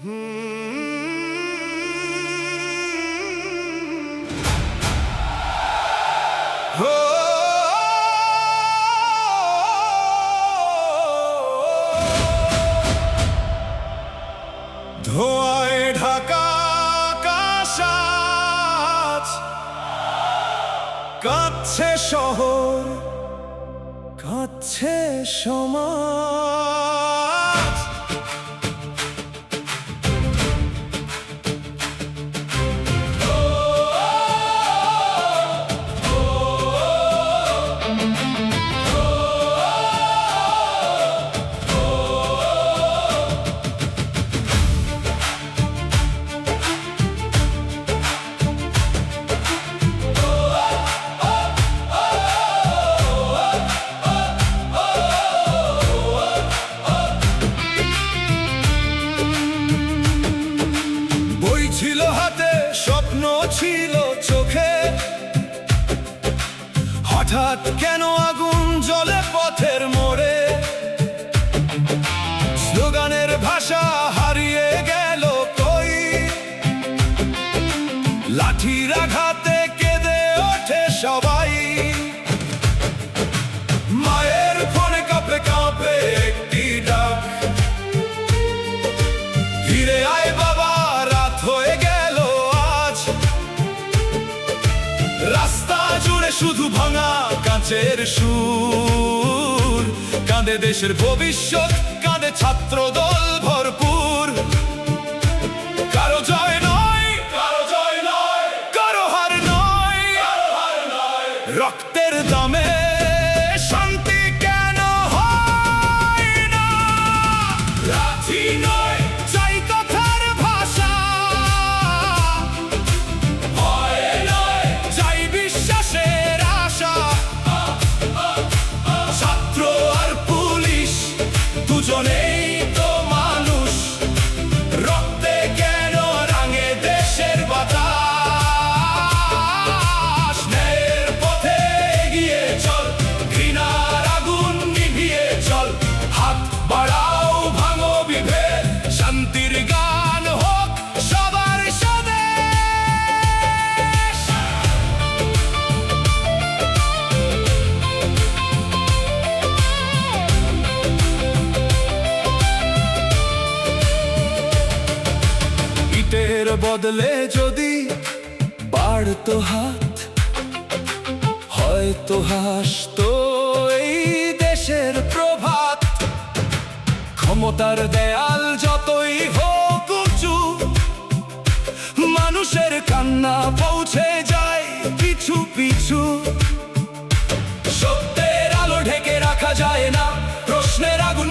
ধোঁয়ায় ঢাকা আকাশ আজ কাঁদছে শহর, কাঁদছে সমাজ। ছিল হাতে, স্বপ্ন ছিল চোখে, হঠাৎ কেন আগুন জ্বলে পথের মোড়ে। স্লোগানের ভাষা হারিয়ে গেল কই, লাঠির আঘাতে কেঁদে ওঠে সবাই। মায়ের ফোনে কাঁপে কাঁপে একটি ডাক, ফিরে আয় বাবা, রাত হয়ে গেল আজ। রাস্তা জুড়ে শুধু ভাঙা কাঁচের সুর, কাঁদে দেশের ভবিষ্যৎ, কাঁদে ছাত্র দল ভরপুর। কারো জয় নয়, কারো জয় নয়, কারো হার নয়, কারো হার নয়। রক্তের দামে শান্তি কেন হয় না? লাঠি নয়, চাই কথার ভাষা, ভয় নয়, চাই বিশ্বাসের আশা। ছাত্র আর পুলিশ দুজনেই তো মানুষ, রক্তে কেন রাঙে দেশের বাতাস। ন্যায়ের পথে এগিয়ে চল, ঘৃণার আগুন নিভিয়ে চল। হাত বাড়াও, ভাঙো বিভেদ, শান্তির গান হোক সবার স্বদেশ। ইটের বদলে যদি বাড়তো হাত, হয়তো হাসতো এই দেশের প্রভাত। ক্ষমতার দেয়াল যতই হোক উঁচু, মানুষের কান্না পৌঁছে যায় পিছু পিছু। সত্যের আলো ঢেকে রাখা যায় না, প্রশ্নের আগুন